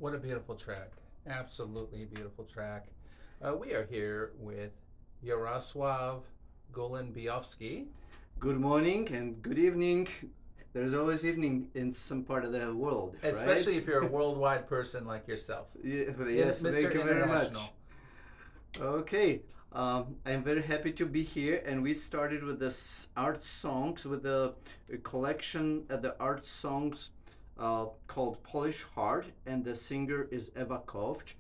What a beautiful track. Absolutely beautiful track. We are here with Jarosław Golembiowski. Good morning and good evening. There's always evening in some part of the world, Especially right? if you're a worldwide person like yourself. Yes, Mr. thank you very much. International. Okay, I'm very happy to be here, and we started with this art songs with a collection of the art songs called Polish Heart, and the singer is Eva Kovch,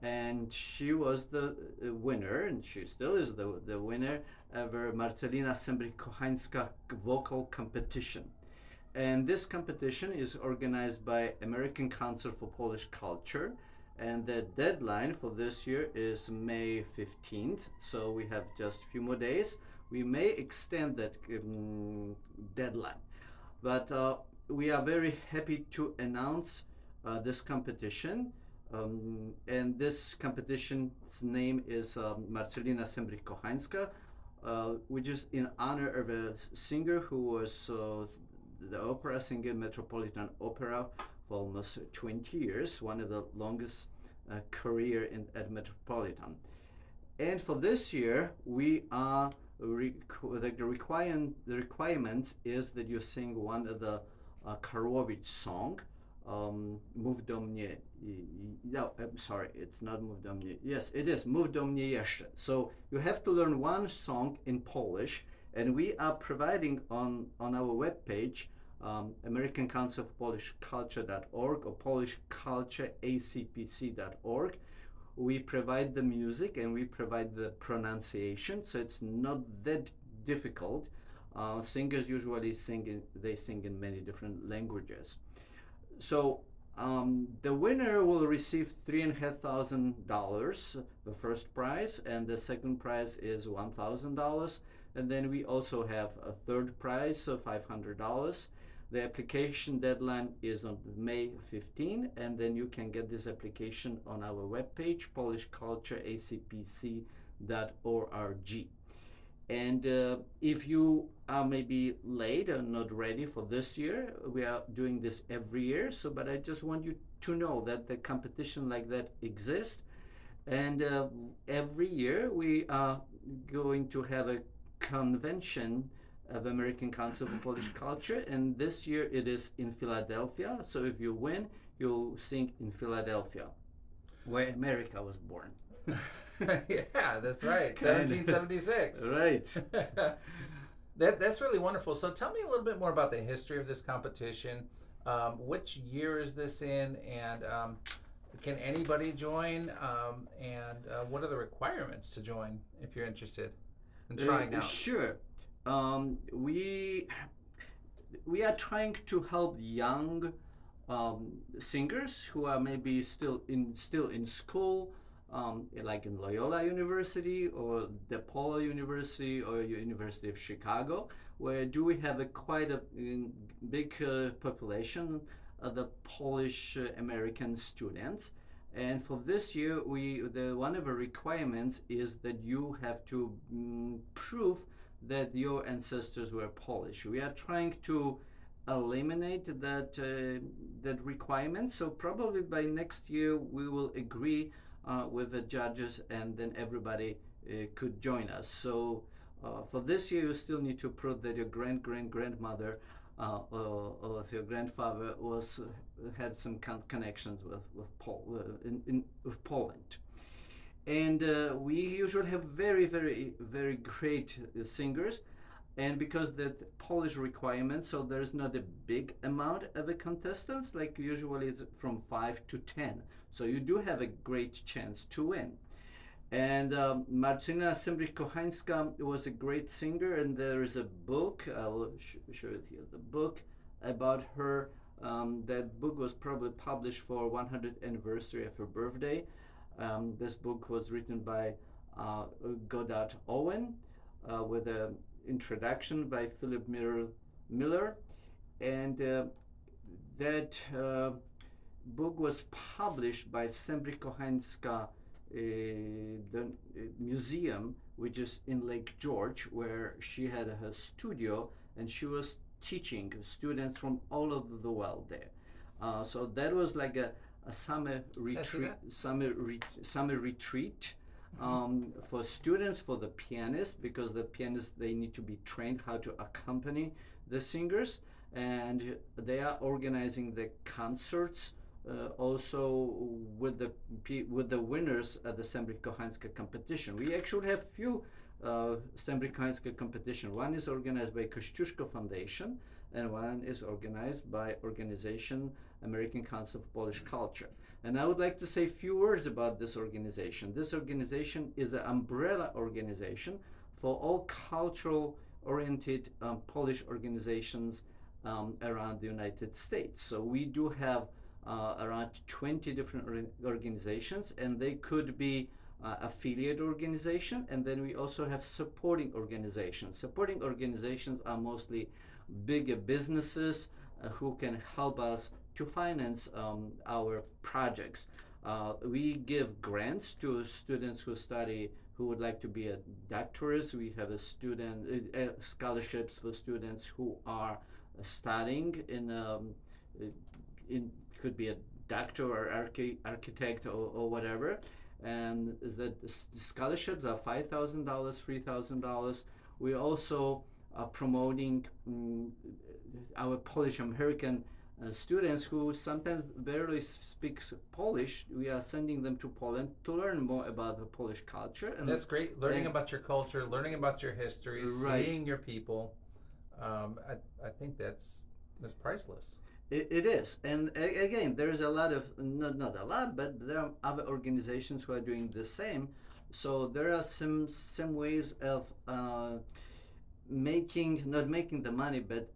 and she was the winner, and she still is the winner of a Marcelina Sembrich-Kochańska vocal competition. And this competition is organized by American Council for Polish Culture, and the deadline for this year is May 15th, so we have just a few more days. We may extend that deadline, but we are very happy to announce this competition. And this competition's name is Marcelina Sembrich-Kochańska, which is in honor of a singer who was the opera singer, Metropolitan Opera, for almost 20 years, one of the longest career at Metropolitan. And for this year, we are the requirement is that you sing one of the Karłowicz song. Mów do mnie. No, I'm sorry, it's not Mów do mnie. Yes, it is Mów do mnie jeszcze. So you have to learn one song in Polish, and we are providing on our webpage, American Council for Polish Culture.org or polishcultureacpc.org. We provide the music and we provide the pronunciation, so it's not that difficult. Singers usually sing in many different languages. So the winner will receive $3,500, the first prize, and the second prize is $1,000. And then we also have a third prize of $500. The application deadline is on May 15, and then you can get this application on our webpage, polishcultureacpc.org. And if you are maybe late or not ready for this year, we are doing this every year. But I just want you to know that the competition like that exists. And every year we are going to have a convention of American Council for Polish Culture. And this year it is in Philadelphia. So if you win, you'll sing in Philadelphia, where America was born. Yeah, that's right. 1776. Right. That's really wonderful. So tell me a little bit more about the history of this competition. Which year is this in, and can anybody join? And what are the requirements to join if you're interested in trying out? Sure. We are trying to help young singers who are maybe still in school. Like in Loyola University or DePaul University or University of Chicago, where do we have quite a big population of the Polish American students. And for this year, one of the requirements is that you have to prove that your ancestors were Polish. We are trying to eliminate that requirement. So probably by next year we will agree with the judges, and then everybody could join us. So for this year, you still need to prove that your grandmother or if your grandfather had some connections with Poland. And we usually have very, very, very great singers. And because that Polish requirement, so there's not a big amount of the contestants, like usually it's from 5 to 10. So you do have a great chance to win. And Marcelina Sembrich-Kochańska was a great singer, and there is a book, I will show it here, the book about her. That book was probably published for 100th anniversary of her birthday. This book was written by Godard Owen with an introduction by Philip Miller, and that book was published by Sembrich-Kochańska the museum, which is in Lake George, where she had her studio, and she was teaching students from all over the world there. So that was like a summer I see retreat, that. summer retreat for students, for the pianists, because the pianists, they need to be trained how to accompany the singers, and they are organizing the concerts also with the winners at the Sembrich-Kochańska competition. We actually have few Sembrich-Kochańska competition. One is organized by Kościuszko Foundation, and one is organized by organization American Council of Polish Culture. And I would like to say a few words about this organization. This organization is an umbrella organization for all cultural oriented Polish organizations around the United States. So we do have around 20 different organizations, and they could be affiliate organization, and then we also have supporting organizations. Supporting organizations are mostly bigger businesses who can help us to finance our projects. We give grants to students who would like to be a doctorate. We have a student scholarships for students who are studying in could be a doctor or architect or whatever, and the scholarships are $5,000, $3,000. We also are promoting our Polish American students who sometimes barely speak Polish. We are sending them to Poland to learn more about the Polish culture. And that's great. Learning about your culture, learning about your history, right. Seeing your people. I think that's priceless. It is, and again, there's a lot of not a lot, but there are other organizations who are doing the same. So there are some ways of not making the money, but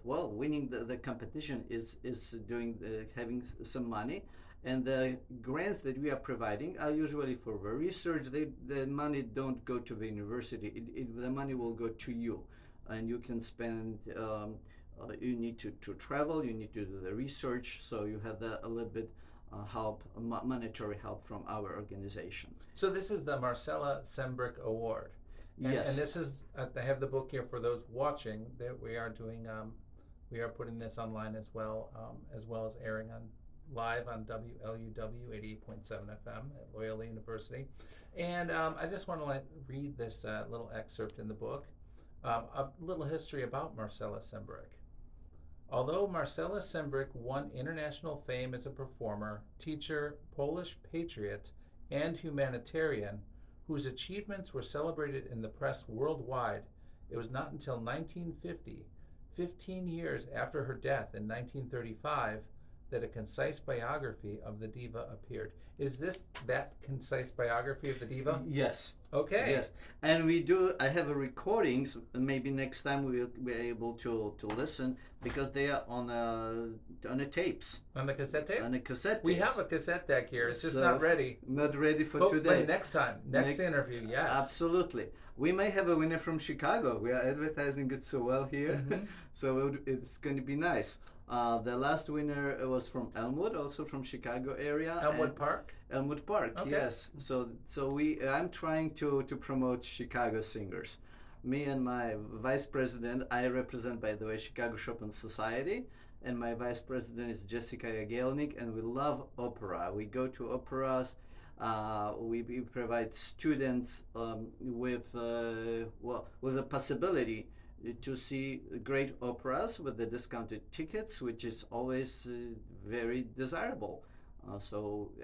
well, winning the competition is doing having some money, and the grants that we are providing are usually for the research. The money don't go to the university. The money will go to you, and you can spend. You need to travel, you need to do the research, so you have a little bit help, monetary help from our organization. So this is the Marcela Sembrich Award. And, yes. And this is, I have the book here for those watching, that we are doing, we are putting this online as well as airing live on WLUW 88.7 FM at Loyola University. And I just want to read this little excerpt in the book. A little history about Marcela Sembrich. Although Marcela Sembrich won international fame as a performer, teacher, Polish patriot, and humanitarian, whose achievements were celebrated in the press worldwide, it was not until 1950, 15 years after her death in 1935, that a concise biography of the diva appeared. Is this that concise biography of the diva? Yes. Okay. Yes, and we do. I have a recordings. Maybe next time we'll be able to listen, because they are on a tapes. On the cassette tape? On a cassette. We tapes. have a cassette deck here. It's just So, not ready. Not ready for But today. next time, next interview, yes. Absolutely. We may have a winner from Chicago. We are advertising it so well here, Mhm. so it's going to be nice. The last winner was from Elmwood, also from Chicago area. Elmwood Park? Elmwood Park, Okay. yes. So I'm trying to promote Chicago singers. Me and my vice president, I represent, by the way, Chicago Chopin Society, and my vice president is Jessica Jagielnik, and we love opera. We go to operas. We provide students with the possibility to see great operas with the discounted tickets, which is always very desirable.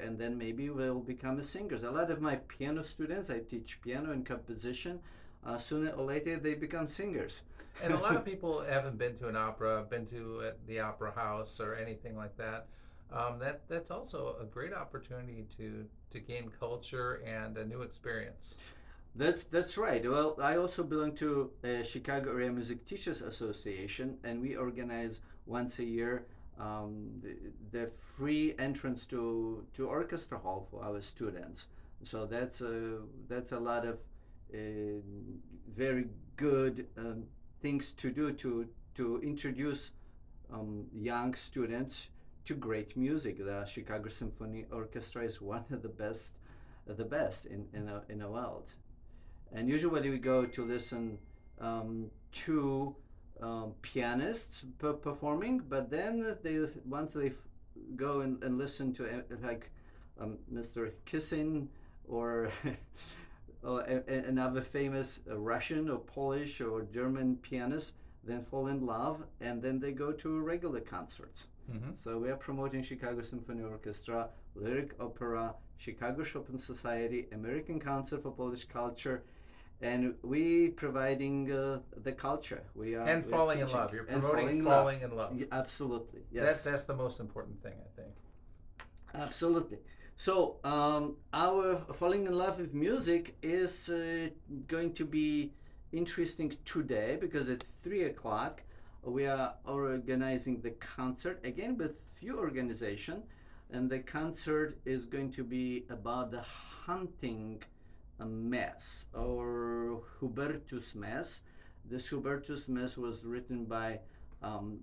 And then maybe we'll become singers. A lot of my piano students, I teach piano and composition, sooner or later they become singers. And a lot of people haven't been to an opera, been to the opera house or anything like that. That's also a great opportunity to gain culture and a new experience. That's right. Well, I also belong to Chicago Area Music Teachers Association, and we organize once a year the free entrance to orchestra hall for our students. So that's a lot of very good things to do to introduce young students to great music. The Chicago Symphony Orchestra is one of the best in the world. And usually we go to listen to pianists performing, but then once they go and listen to like Mr. Kissing or another famous Russian or Polish or German pianist, then fall in love, and then they go to regular concerts. Mm-hmm. So we are promoting Chicago Symphony Orchestra, Lyric Opera, Chicago Chopin Society, American Council for Polish Culture, and we providing the culture. We are And falling in teaching. love. You're And promoting falling in love. Yeah, absolutely. Yes. That's the most important thing, I think. Absolutely. So our falling in love with music is going to be interesting today, because at 3 o'clock we are organizing the concert again with few organization, and the concert is going to be about the hunting mass, or Hubertus mass. This Hubertus mass was written by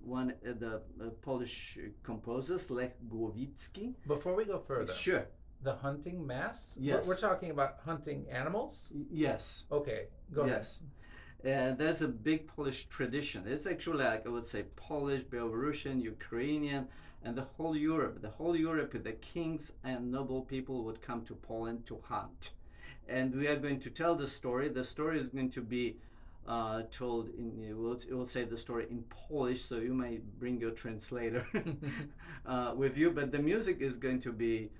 one of the Polish composers, Lech Głowicki. Before we go further, Sure. the hunting mass? Yes. We're talking about hunting animals? Yes. Okay, go Yes. There's a big Polish tradition. It's actually, like I would say, Polish, Belarusian, Ukrainian, and the whole Europe. The whole Europe, the kings and noble people would come to Poland to hunt. And we are going to tell the story. The story is going to be told in, we'll say the story in Polish, so you may bring your translator with you, but the music is going to be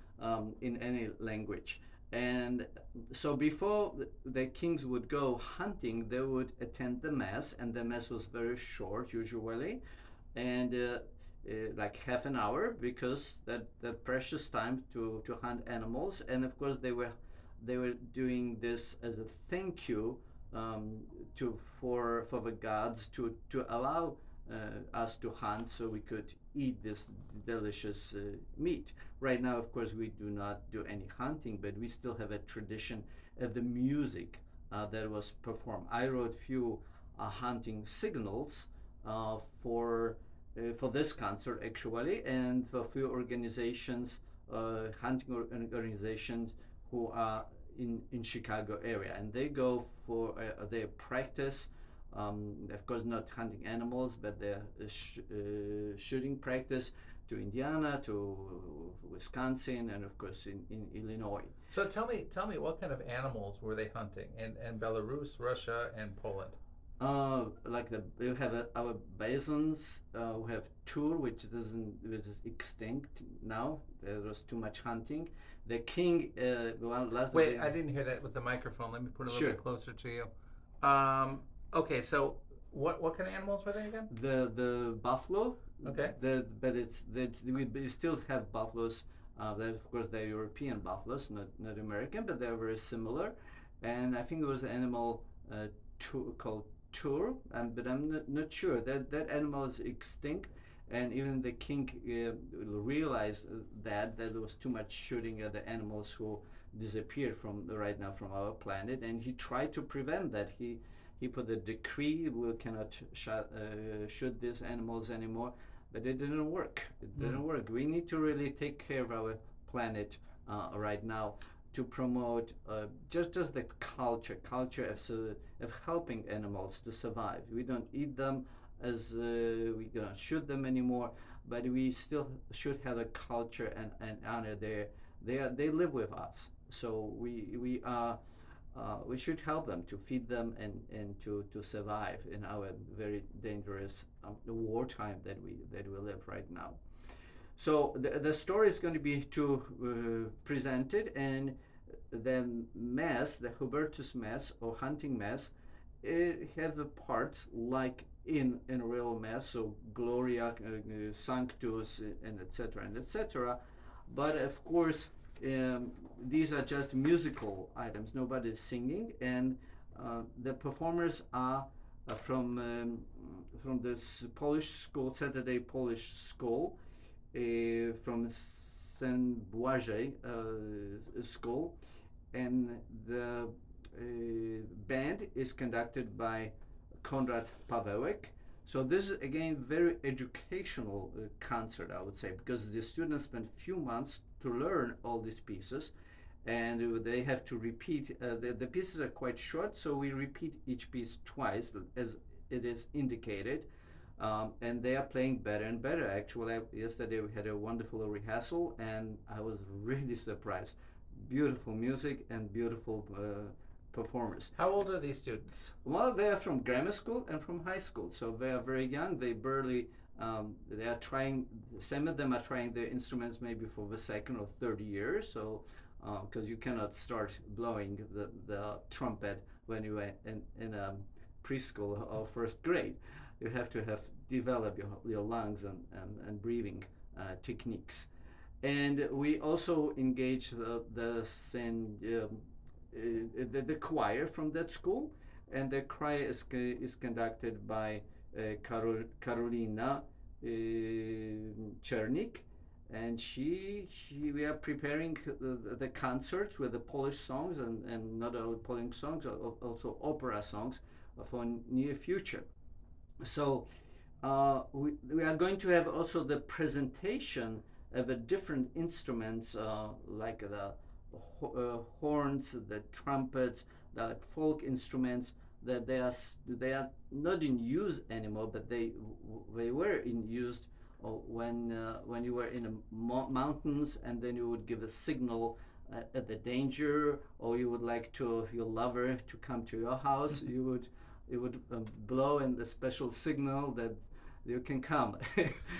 in any language. And so before the kings would go hunting, they would attend the mass, and the mass was very short usually, and like half an hour, because that precious time to hunt animals. And of course they were doing this as a thank you for the gods to allow us to hunt, so we could eat this delicious meat. Right now, of course, we do not do any hunting, but we still have a tradition of the music that was performed. I wrote few hunting signals for this concert actually, and for few organizations, hunting organizations who are in Chicago area, and they go for their practice. Of course, not hunting animals, but their shooting practice to Indiana, to Wisconsin, and of course in Illinois. So tell me, what kind of animals were they hunting in Belarus, Russia, and Poland? Like we have our bisons. We have tur, which is extinct now. There was too much hunting. The king. Wait, I didn't hear that with the microphone. Let me put it a little bit closer to you. Okay, so what kind of animals were they again? The buffalo. Okay. We still have buffaloes. Of course they're European buffaloes, not American, but they're very similar. And I think there was an animal called tur, but I'm not sure. That animal is extinct, and even the king realized that there was too much shooting at the animals who disappeared from our planet, and he tried to prevent that. He put a decree: we cannot shoot these animals anymore. But it didn't work. It didn't work. We need to really take care of our planet right now, to promote just the culture of helping animals to survive. We don't eat them, as we don't shoot them anymore, but we still should have a culture and honor they live with us. So we should help them, to feed them and to survive in our very dangerous wartime that we live right now. So the story is going to be presented, and the mass, the Hubertus mass or hunting mass, it has the parts like in real mass, so Gloria, Sanctus, and etc. But of course, these are just musical items. Nobody is singing, and the performers are from this Polish school, Saturday Polish school, from Sembrich school, and the band is conducted by Konrad Pawełek. So this is again very educational concert, I would say, because the students spend few months to learn all these pieces, and they have to repeat. The pieces are quite short, so we repeat each piece twice, as it is indicated. and they are playing better and better. Actually, yesterday we had a wonderful rehearsal, and I was really surprised. Beautiful music and beautiful performers. How old are these students? Well, they are from grammar school and from high school, so they are very young. They barely, they are trying, some of them are trying their instruments maybe for the second or third year, so, because you cannot start blowing the trumpet when you are in preschool or first grade. You have to have develop your lungs and breathing techniques. And we also engage the choir from that school, and the choir is conducted by Karolina Czernik, and we are preparing the concerts with the Polish songs and not only Polish songs, also opera songs for near future. So we are going to have also the presentation of the different instruments like the horns, the trumpets, the folk instruments that they are not in use anymore, but they were in use when you were in the mountains, and then you would give a signal at the danger, or you would like to your lover to come to your house. You would blow in the special signal that you can come.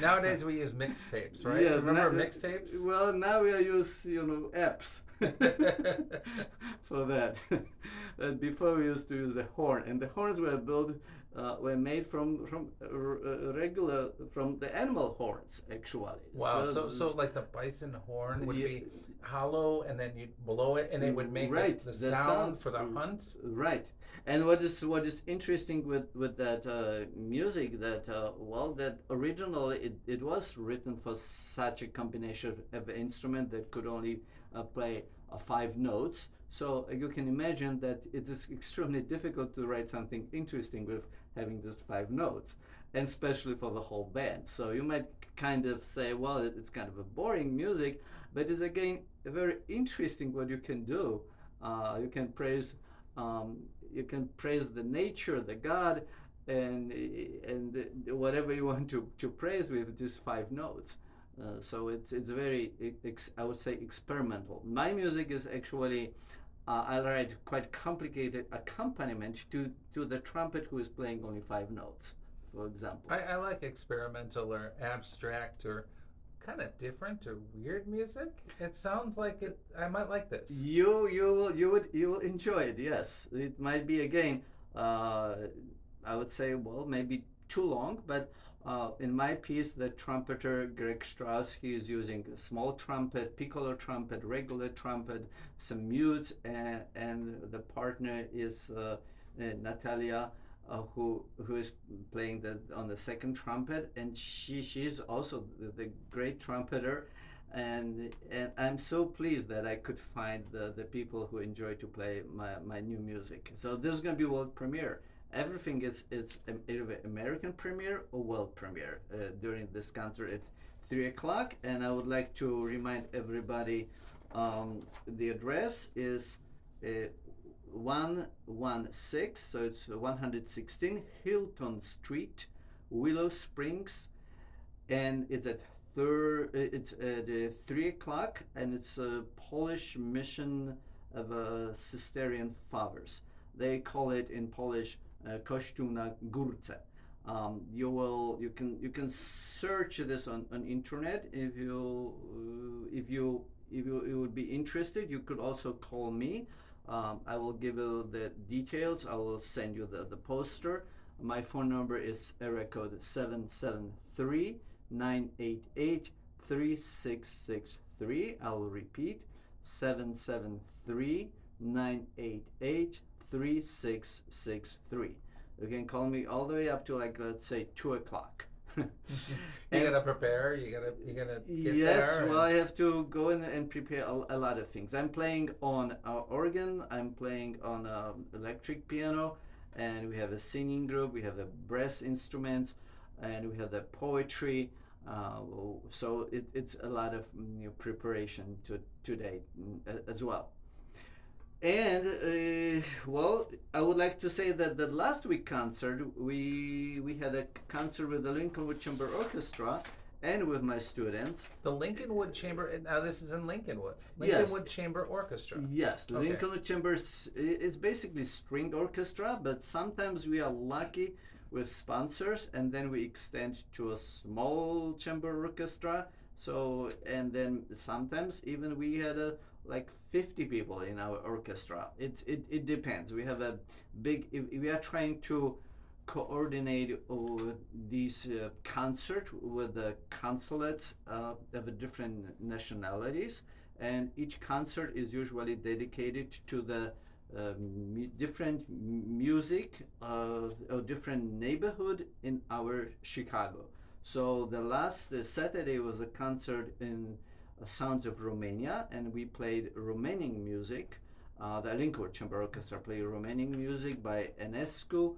Nowadays we use mixtapes, right? Yes, remember mixtapes? Well, now we use apps for that. But before we used to use the horn, and the horns were made from regular from the animal horns actually. Wow, so like the bison horn would be hollow, and then you'd blow it, and it would make the sound for the hunt. Right. And what is interesting with that music, that that originally it was written for such a combination of an instrument that could only play 5 notes. So you can imagine that it is extremely difficult to write something interesting with having just 5 notes, and especially for the whole band. So you might kind of say, well, it's kind of a boring music, but it's again very interesting what you can do. You can praise the nature, the God, and whatever you want to praise with just 5 notes. So it's very I would say experimental. My music is actually I write quite complicated accompaniment to the trumpet who is playing only 5 notes, for example. I like experimental or abstract or kind of different or weird music. It sounds like it. I might like this. You will enjoy it. Yes, it might be again. I would say, well, maybe too long, but in my piece, the trumpeter Greg Strauss, he is using a small trumpet, piccolo trumpet, regular trumpet, some mutes, and the partner is Natalia, who is playing on the second trumpet, and she's also the great trumpeter, and I'm so pleased that I could find the people who enjoy to play my new music. So this is going to be world premiere. Everything it's either American premiere or world premiere during this concert at 3 o'clock. And I would like to remind everybody the address is 116, so it's 116 Hilton Street, Willow Springs, and it's at 3 o'clock, and it's a Polish mission of Cistercian fathers. They call it in Polish Kościół na Górce. You can search this on internet if you would be interested. You could also call me. I will give you the details. I will send you the poster. My phone number is area code 773-988-3663. I will repeat, 773-988-3663. You can call me all the way up to, like, let's say 2 o'clock. You gotta prepare. You gotta get yes, there. Well, I have to go in and prepare a lot of things. I'm playing on organ. I'm playing on electric piano, and we have a singing group. We have the brass instruments, and we have the poetry. So it's a lot of preparation today as well. And well, I would like to say that the last week concert, we had a concert with the Lincolnwood Chamber Orchestra and with my students. The Lincolnwood Chamber. Now this is in Lincolnwood. Yes. Lincolnwood Chamber Orchestra. Yes, the Okay. Lincolnwood Chambers is basically string orchestra, but sometimes we are lucky with sponsors, and then we extend to a small chamber orchestra. So, and then sometimes even we had like 50 people in our orchestra. It depends. We have a big. If we are trying to coordinate these concert with the consulates of the different nationalities, and each concert is usually dedicated to the different music or different neighborhood in our Chicago. So the last Saturday was a concert in Sounds of Romania, and we played Romanian music. The Lincolnwood Chamber Orchestra played Romanian music by Enescu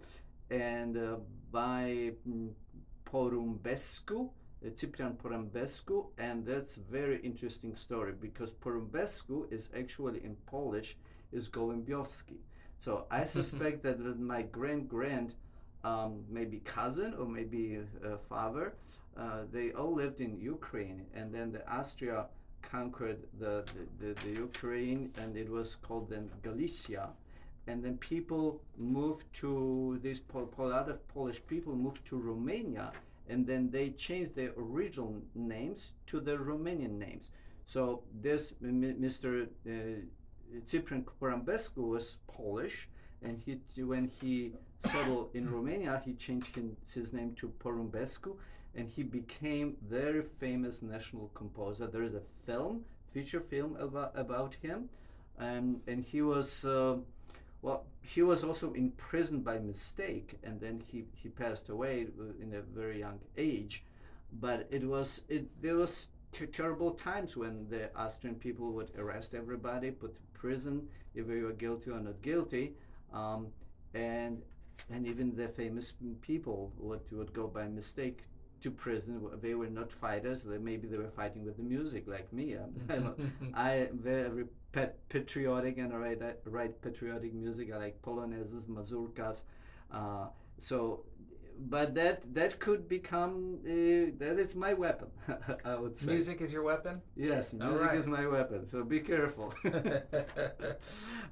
and by Porumbescu, Cyprian Porumbescu, and that's very interesting story because Porumbescu is actually in Polish is Gołębiowski. So I suspect that my grand maybe cousin or maybe father, they all lived in Ukraine, and then the Austria conquered the Ukraine, and it was called then Galicia. And then people moved to this a lot of Polish people moved to Romania, and then they changed their original names to the Romanian names. So this Mr. Cyprian Porumbescu was Polish, and when he settled in Romania, he changed his name to Porumbescu, and he became very famous national composer. There is a feature film about him, and he was. He was also imprisoned by mistake, and then he passed away in a very young age. But there was terrible times when the Austrian people would arrest everybody, put to prison if they were guilty or not guilty, and even the famous people would go by mistake to prison. They were not fighters. Maybe they were fighting with the music, like me. I very patriotic, and I write patriotic music. I like polonaises, mazurkas. But that could become that is my weapon. I would say music is your weapon. Yes, music is my weapon. So be careful.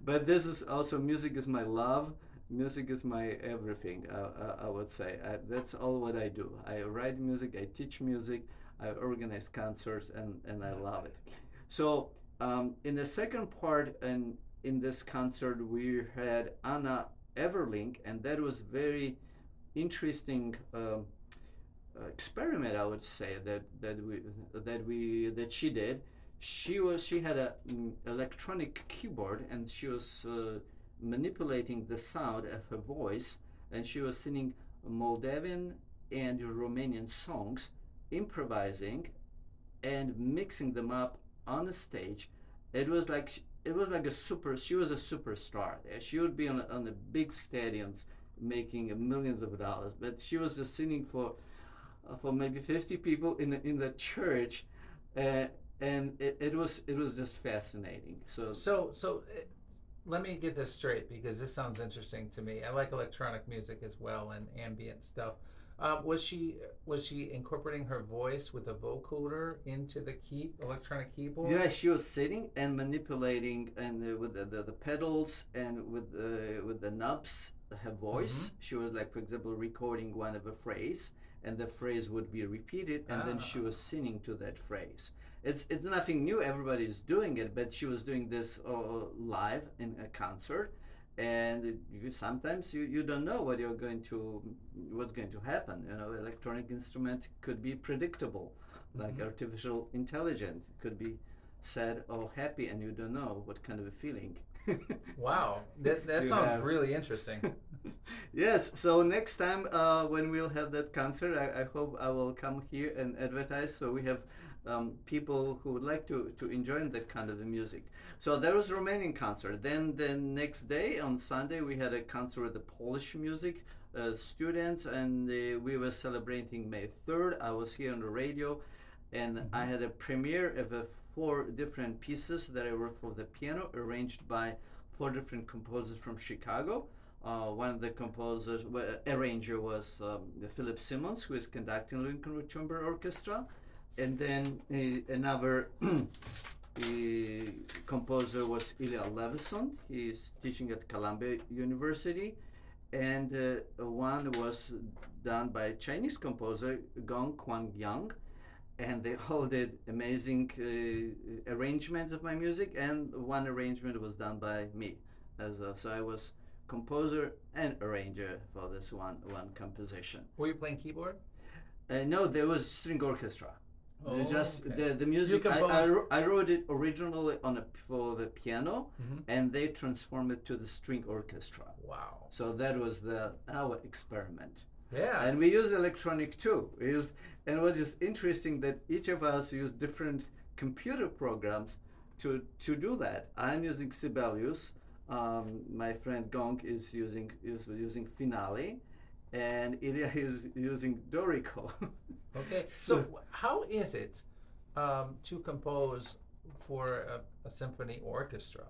But this is also music is my love. Music is my everything. I would say that's all what I do. I write music. I teach music. I organize concerts, and I love it. So in the second part, and in this concert, we had Anna Everling, and that was very interesting experiment, I would say, that she did. She had a electronic keyboard, and she was manipulating the sound of her voice, and she was singing Moldavian and Romanian songs, improvising and mixing them up on a stage. It was like a she was a superstar there. She would be on the big stadiums making millions of dollars, but she was just singing for maybe 50 people in the church, and it was just fascinating. Let me get this straight, because this sounds interesting to me. I like electronic music as well, and ambient stuff. Was she incorporating her voice with a vocoder into the electronic keyboard? Yeah, she was sitting and manipulating, and with the pedals and with the knobs, her voice. Mm-hmm. She was, like, for example, recording one of a phrase, and the phrase would be repeated, and then she was singing to that phrase. It's nothing new. Everybody is doing it, but she was doing this live in a concert, and sometimes you don't know what's going to happen. Electronic instrument could be predictable, like artificial intelligence could be sad or happy, and you don't know what kind of a feeling. Wow, that sounds really interesting. Yes, so next time when we'll have that concert, I hope I will come here and advertise, so we have people who would like to enjoy that kind of the music. So there was Romanian concert. Then the next day, on Sunday, we had a concert with the Polish music students, and we were celebrating May 3rd. I was here on the radio, and I had a premiere of 4 different pieces that I wrote for the piano, arranged by four different composers from Chicago. One of the composers, arranger was Philip Simmons, who is conducting Lincoln Chamber Orchestra, and then another composer was Ilya Levison. He's teaching at Columbia University, and one was done by Chinese composer Gong Kwang Yang, and they all did amazing arrangements of my music, and one arrangement was done by me. So I was composer and arranger for this one composition. Were you playing keyboard? No, there was string orchestra. Oh, Just okay. the music. You I wrote it originally for the piano, and they transformed it to the string orchestra. Wow. So that was our experiment. Yeah. And we used electronic too. And what is interesting that each of us used different computer programs to do that. I'm using Sibelius. My friend Gong is using Finale, and Ilya is using Dorico. Okay. So how is it to compose for a symphony orchestra?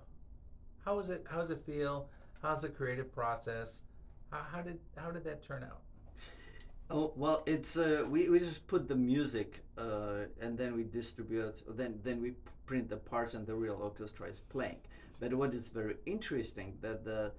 How is it? How does it feel? How's the creative process? How did that turn out? Oh well, it's we just put the music and then we distribute. Then we print the parts and the real orchestra is playing. But what is very interesting that the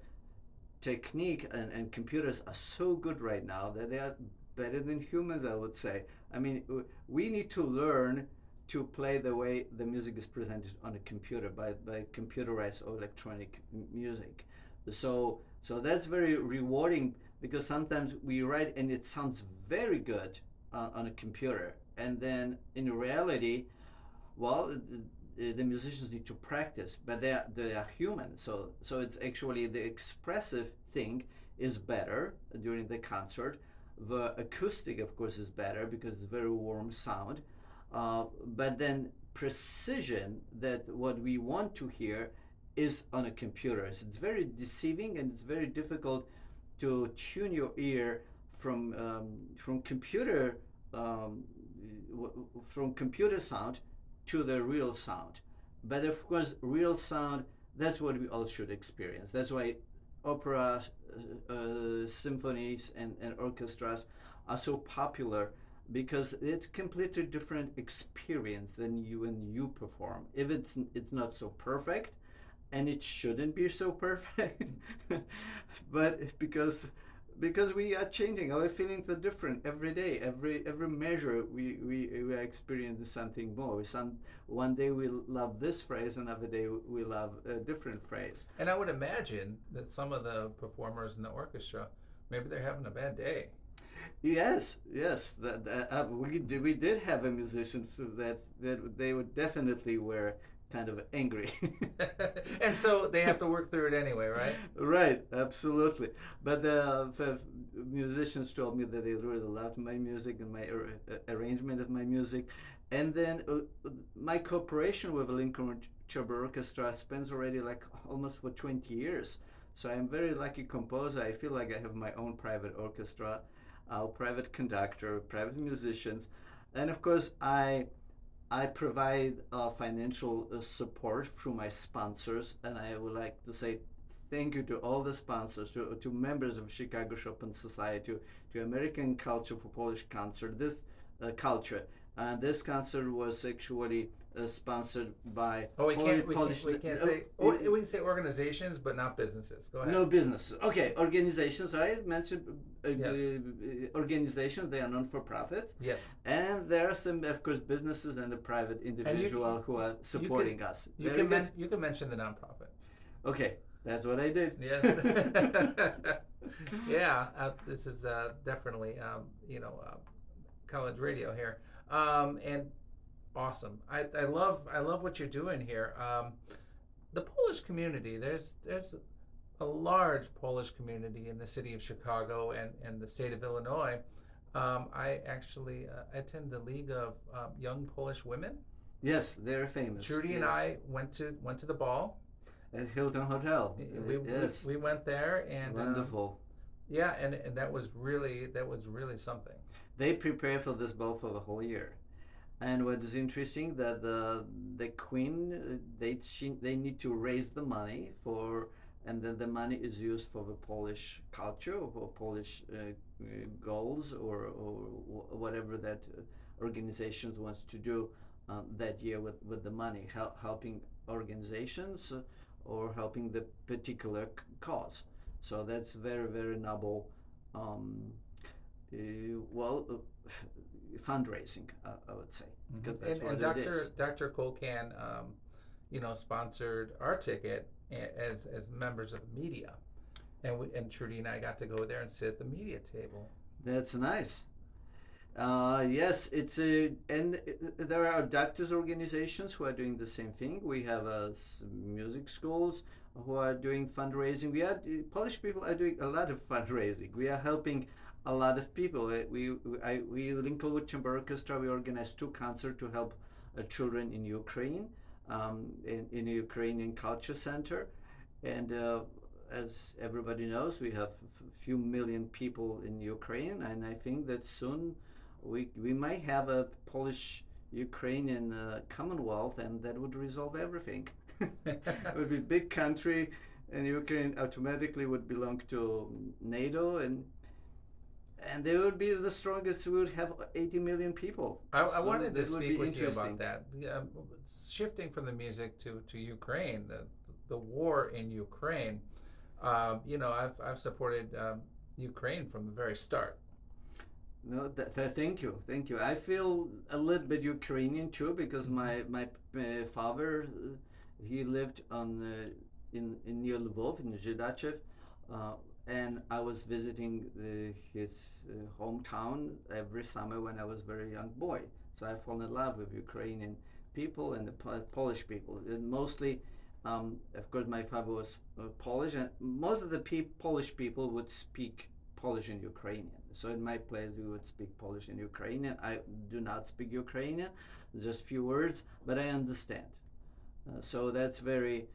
technique and computers are so good right now that they are better than humans, I would say. I mean, we need to learn to play the way the music is presented on a computer by computerized or electronic music. So that's very rewarding because sometimes we write and it sounds very good on a computer, and then in reality, well, the musicians need to practice, but they are human. So it's actually the expressive thing is better during the concert. The acoustic, of course, is better because it's very warm sound. But then precision, that what we want to hear, is on a computer. So it's very deceiving and it's very difficult to tune your ear from computer sound to the real sound. But of course, real sound, that's what we all should experience. That's why opera, symphonies, and orchestras are so popular, because it's completely different experience than when you perform. If it's not so perfect, and it shouldn't be so perfect, but because we are changing, our feelings are different every day. Every measure we experience something more. One day we love this phrase, another day we love a different phrase. And I would imagine that some of the performers in the orchestra, maybe they're having a bad day. Yes. We did have a musician that they would definitely were kind of angry. And so they have to work through it anyway, right? Right, absolutely. But the musicians told me that they really loved my music and my arrangement of my music. And then my cooperation with the Lincoln Chamber Orchestra spans already like almost for 20 years. So I'm a very lucky composer. I feel like I have my own private orchestra, private conductor, private musicians. And of course, I provide financial support through my sponsors, and I would like to say thank you to all the sponsors, to members of Chicago Chopin Society, to American Culture for Polish Concert. This this concert was actually sponsored by we can say organizations, but not businesses. Go ahead. No businesses. Okay, organizations. I mentioned Yes. Organizations. They are non-for-profit. Yes. And there are some, of course, businesses and the private individual who are supporting us. You can mention the nonprofit. Okay, that's what I did. Yes. Yeah. This is definitely college radio here. And awesome. I love what you're doing here. The Polish community, there's a large Polish community in the city of Chicago and the state of Illinois. I actually attend the League of Young Polish Women. Yes, they're famous. Trudy and I went to the ball at Hilton Hotel. We went there, and wonderful. And that was really something. They prepare for this ball for the whole year. And what is interesting that the queen they need to raise the money for, and then the money is used for the Polish culture or Polish goals or whatever that organizations wants to do that year with the money, helping organizations or helping the particular cause. So that's very, very noble. Um, well, fundraising, I would say, because that's And what it is. Dr. Kolkan, sponsored our ticket as members of the media, and Trudy and I got to go there and sit at the media table. That's nice. Yes, it's a, and there are doctors' organizations who are doing the same thing. We have music schools who are doing fundraising. Polish people are doing a lot of fundraising. We are helping a lot of people. We Lincolnwood Chamber Orchestra, we organized 2 concerts to help children in Ukraine, in the Ukrainian Culture Center, and as everybody knows, we have a few million people in Ukraine, and I think that soon we might have a Polish Ukrainian Commonwealth, and that would resolve everything. It would be a big country, and Ukraine automatically would belong to NATO, and they would be the strongest. We would have 80 million people. I wanted to speak with you about that. Shifting from the music to Ukraine, the war in Ukraine. I've supported Ukraine from the very start. No, thank you. I feel a little bit Ukrainian too, because my father, he lived in near Lvov in Żydachev, and I was visiting his hometown every summer when I was a very young boy. So I fell in love with Ukrainian people and the Polish people, and mostly. Of course, my father was Polish, and most of the Polish people would speak Polish and Ukrainian. So in my place, we would speak Polish and Ukrainian. I do not speak Ukrainian, just few words, but I understand. So that's very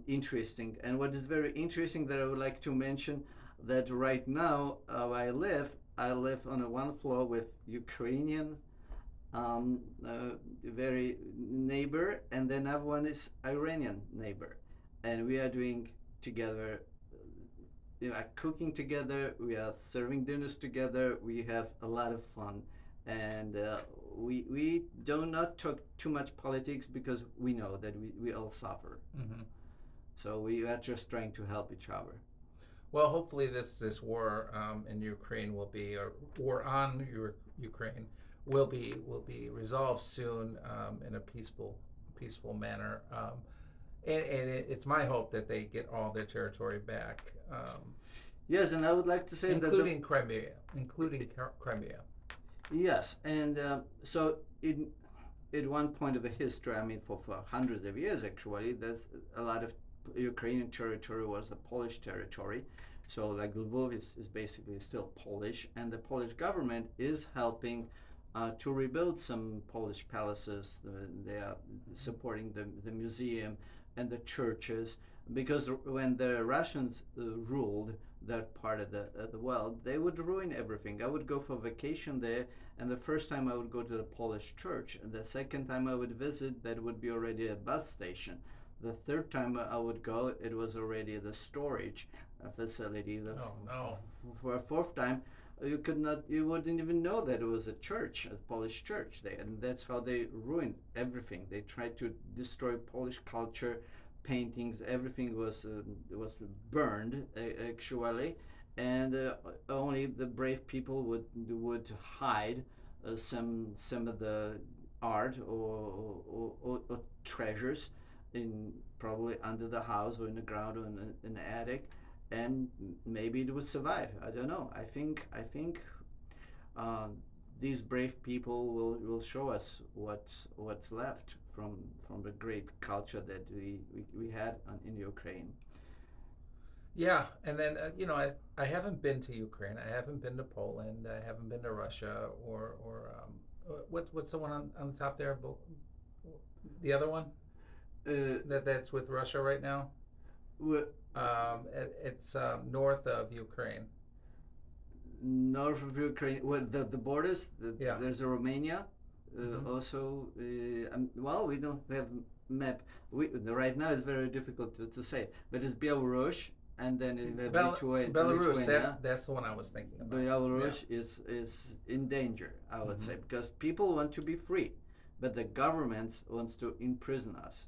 interesting. And what is very interesting that I would like to mention, that right now I live on a 1 floor with Ukrainian very neighbor, and then another one is Iranian neighbor, and we are doing together, we are cooking together, we are serving dinners together, we have a lot of fun, and we do not talk too much politics because we know that we all suffer. Mm-hmm. So we are just trying to help each other. Well, hopefully this war in Ukraine will be, or war on Ukraine will be resolved soon in a peaceful manner, and it's my hope that they get all their territory back. Yes, and I would like to say including Crimea. Yes, and so at one point of the history, I mean, for hundreds of years actually, there's a lot of Ukrainian territory was a Polish territory. So like Lvov is basically still Polish, and the Polish government is helping to rebuild some Polish palaces. They are supporting the museum and the churches, because when the Russians ruled that part of the world, they would ruin everything. I would go for vacation there, and the first time I would go to the Polish church, and the second time I would visit, that would be already a bus station. The third time I would go, it was already the storage facility. For a fourth time, you wouldn't even know that it was a church, a Polish church there, and that's how they ruined everything. They tried to destroy Polish culture, paintings, everything was burned actually, and only the brave people would hide some of the art or treasures in probably under the house or in the ground or in the attic, and maybe it would survive. I don't know. I think these brave people will show us what's left from the great culture that we had in Ukraine. Yeah, and then I haven't been to Ukraine. I haven't been to Poland. I haven't been to Russia or what's the one on the top there? The other one that's with Russia right now. It's north of Ukraine. North of Ukraine, what the borders? There's a Romania. Also, well, we don't have map. Right now it's very difficult to say, but it's Belarus, and then we have Belarus. Lithuania. That's the one I was thinking about. Belarus is in danger, I would say, because people want to be free, but the government wants to imprison us.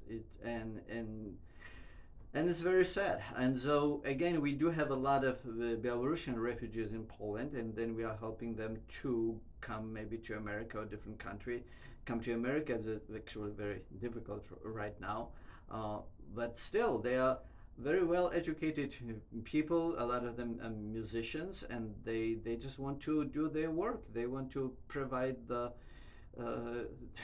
And it's very sad. And so again, we do have a lot of Belarusian refugees in Poland, and then we are helping them to come maybe to America or a different country. Come to America is actually very difficult right now, but still they are very well educated people. A lot of them are musicians, and they just want to do their work. They want to provide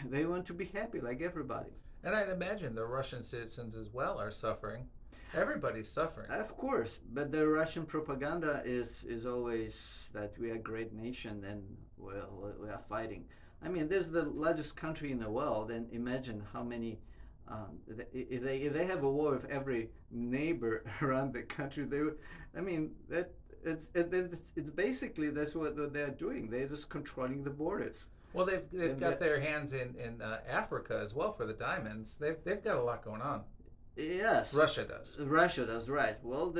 they want to be happy like everybody. And I'd imagine the Russian citizens as well are suffering. Everybody's suffering. Of course, but the Russian propaganda is always that we are a great nation and well, we are fighting. I mean, there's the largest country in the world, and imagine how many. If they have a war with every neighbor around the country, I mean that it's basically that's what they're doing. They're just controlling the borders. Well, they've got their hands in Africa as well for the diamonds. They've got a lot going on. Yes, Russia does. Russia does, right? Well,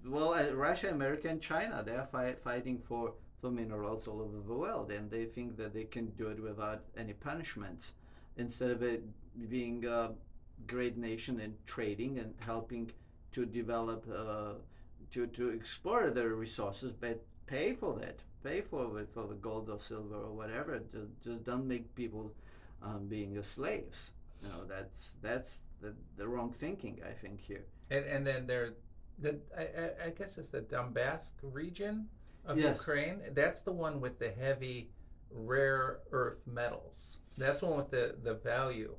Russia, America, and China, they are fighting for minerals all over the world, and they think that they can do it without any punishments, instead of it being a great nation and trading and helping to develop, to explore their resources, but pay for that, pay for the gold or silver or whatever. Just don't make people being slaves. You know, that's the wrong thinking, I think, here. And then I guess it's the Donbass region of Yes. Ukraine. That's the one with the heavy rare earth metals. That's the one with the value.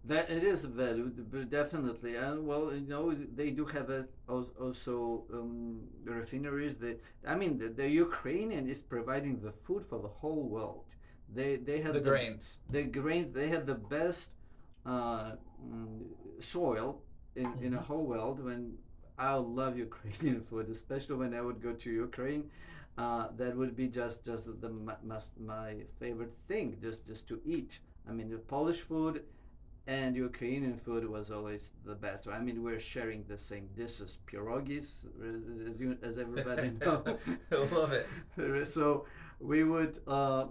That it is valued, but definitely. And well, you know, they do have also refineries. The Ukrainian is providing the food for the whole world. They have the grains. The grains. They have the best soil in the whole world. When I love Ukrainian food, especially when I would go to Ukraine. That would be just my favorite thing, just to eat. I mean, the Polish food and Ukrainian food was always the best. I mean, we're sharing the same dishes, pierogis, as everybody knows. I love it. So we would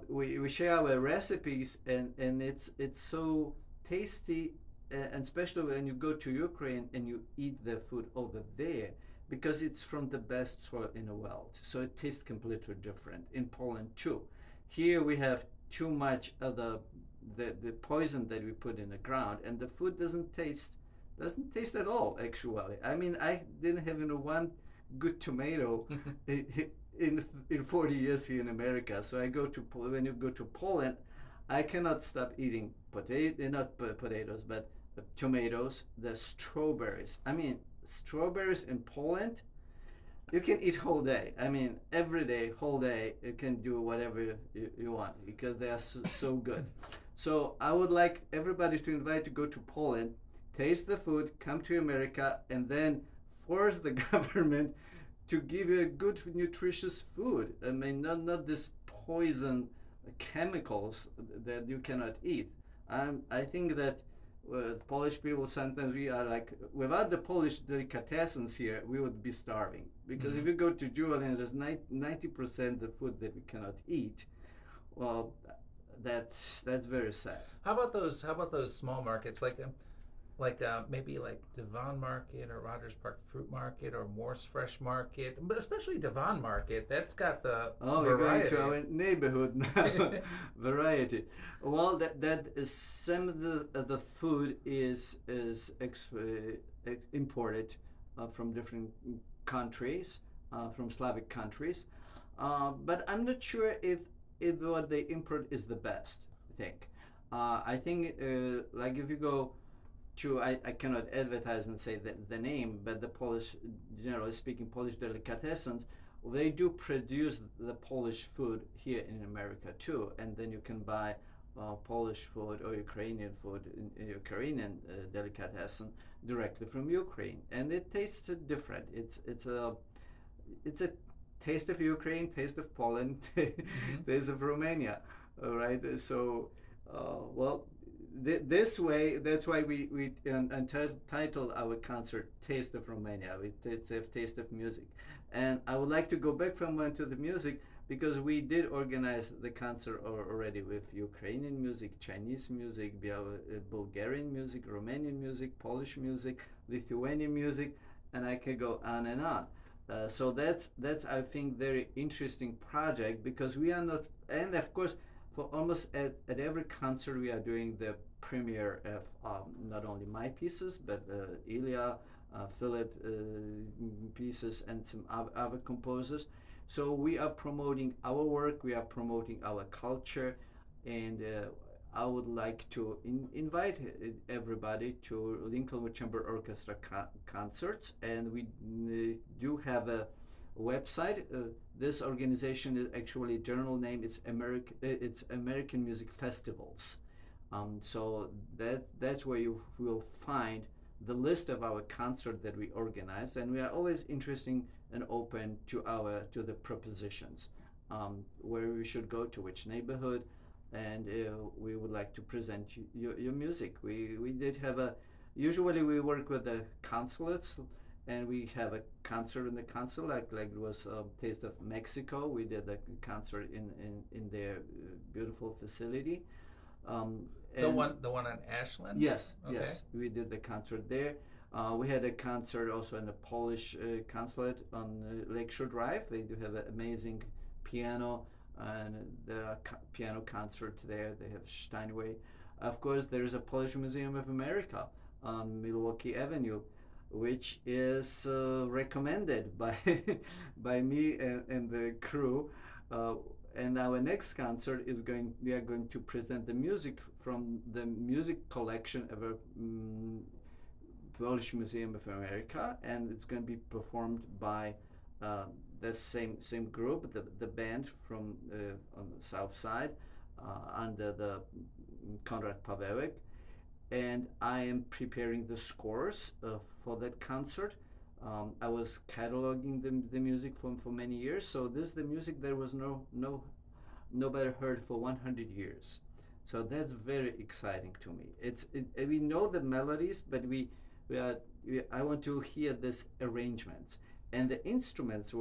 we share our recipes, and it's so tasty, and especially when you go to Ukraine and you eat the food over there, because it's from the best soil in the world. So it tastes completely different. In Poland too. Here we have too much of the poison that we put in the ground, and the food doesn't taste at all, actually. I mean, I didn't have one good tomato in 40 years here in America. So when you go to Poland, I cannot stop eating not potatoes, but tomatoes, the strawberries. I mean, strawberries in Poland, you can eat whole day. I mean, every day, whole day, you can do whatever you want, because they are so good. So I would like everybody to invite to go to Poland, taste the food, come to America, and then force the government to give you a good, nutritious food. I mean, not this poison chemicals that you cannot eat. I think that Polish people, sometimes we are like, without the Polish delicatessens here, we would be starving. Because if you go to Jewel and there's 90% the food that we cannot eat, well, that's very sad. How about those small markets like maybe like Devon Market or Rogers Park Fruit Market or Morse Fresh Market, but especially Devon Market. That's got the variety. We're going to our neighborhood now. Variety. Well, that is some of the food is imported from different countries, from Slavic countries, but I'm not sure if what they import is the best thing. I think like if you go to, I cannot advertise and say the name, but the Polish, generally speaking, Polish delicatessens, they do produce the Polish food here in America too, and then you can buy Polish food or Ukrainian food, in Ukrainian delicatessen directly from Ukraine, and it tastes different. It's a taste of Ukraine, taste of Poland, taste of Romania, all right? So Well, this way, that's why we titled our concert "Taste of Romania." We taste of music, and I would like to go back from one to the music because we did organize the concert already with Ukrainian music, Chinese music, Bulgarian music, Romanian music, Polish music, Lithuanian music, and I can go on and on. So that's I think very interesting project because we are not, and of course for almost at every concert we are doing the premiere of not only my pieces but Ilya, Philip pieces and some other composers. So we are promoting our work, we are promoting our culture, and I would like to invite everybody to Lincoln Chamber Orchestra concerts, and we do have a website. This organization is actually general name. It's American Music Festivals. So that's where you will find the list of our concert that we organize, and we are always interested and open to the propositions, where we should go to which neighborhood, and we would like to present your music. We did have usually we work with the consulates, and we have a concert in the consulate, like it was Taste of Mexico. We did a concert in their beautiful facility. The one on Ashland? Yes, okay. Yes, we did the concert there. We had a concert also in the Polish consulate on Lakeshore Drive. They do have an amazing piano, and there are piano concerts there. They have Steinway. Of course, there is a Polish Museum of America on Milwaukee Avenue, which is recommended by by me and the crew. And our next concert is we are going to present the music from the music collection of a Polish Museum of America, and it's going to be performed by the same group, the band from on the south side, under the Konrad Pawełek, and I am preparing the scores for that concert. I was cataloging the music for many years, so this is the music that was nobody heard for 100 years. So that's very exciting to me. We know the melodies, but I want to hear this arrangements, and the instruments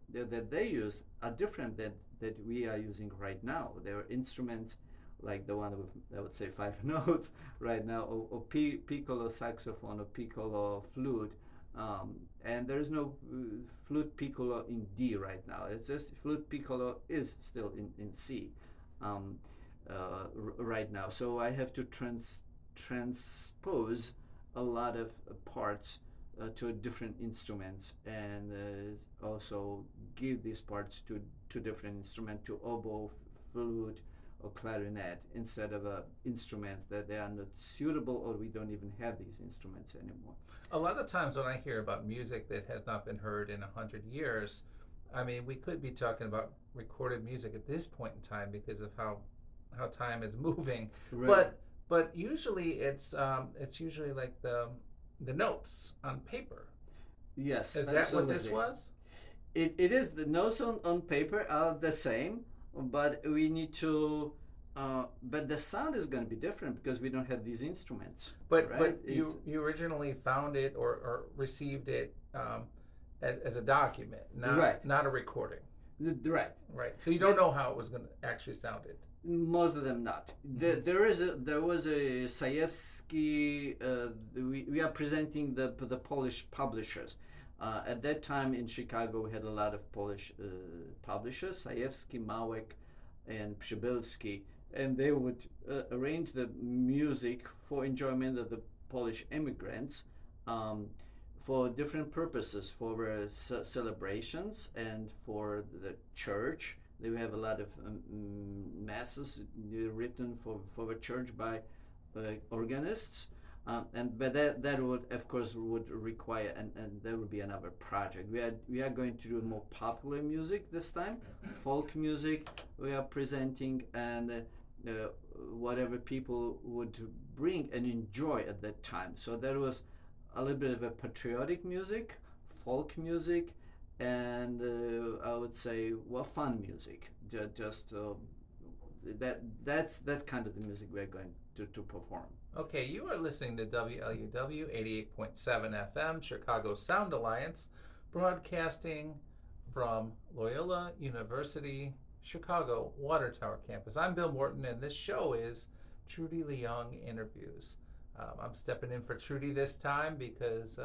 that they use are different that we are using right now. There are instruments like the one with, I would say, 5 notes right now, or piccolo saxophone or piccolo flute. And there is no flute piccolo in D right now. It's just flute piccolo is still in C right now. So I have to transpose a lot of parts to different instruments, and also give these parts to different instruments, to oboe, flute, or clarinet, instead of instruments that they are not suitable, or we don't even have these instruments anymore. A lot of times when I hear about music that has not been heard in 100 years, I mean, we could be talking about recorded music at this point in time because of how time is moving. Right. But usually it's usually like the notes on paper. Yes, Is that what this was? It is. The notes on paper are the same, but we need to. But the sound is going to be different because we don't have these instruments. But right? you originally found it or received it as a document, not a recording. Right. Right. So you don't know how it was going to actually sound it. Most of them not. Mhm. There was a Sajewski. We are presenting the Polish publishers. At that time in Chicago, we had a lot of Polish publishers: Sajewski, Małek, and Przybylski, and they would arrange the music for enjoyment of the Polish immigrants, for different purposes, for celebrations and for the church. They have a lot of masses written for the church by organists, but that would, of course, would require, and there would be another project. We are going to do more popular music this time, folk music. We are presenting, and whatever people would bring and enjoy at that time. So there was a little bit of a patriotic music, folk music, and I would say, well, fun music. Just that's that kind of the music we're going to perform. Okay, you are listening to WLUW 88.7 FM, Chicago Sound Alliance, broadcasting from Loyola University, Chicago Water Tower Campus. I'm Bill Morton, and this show is Trudy Leung Interviews. I'm stepping in for Trudy this time because,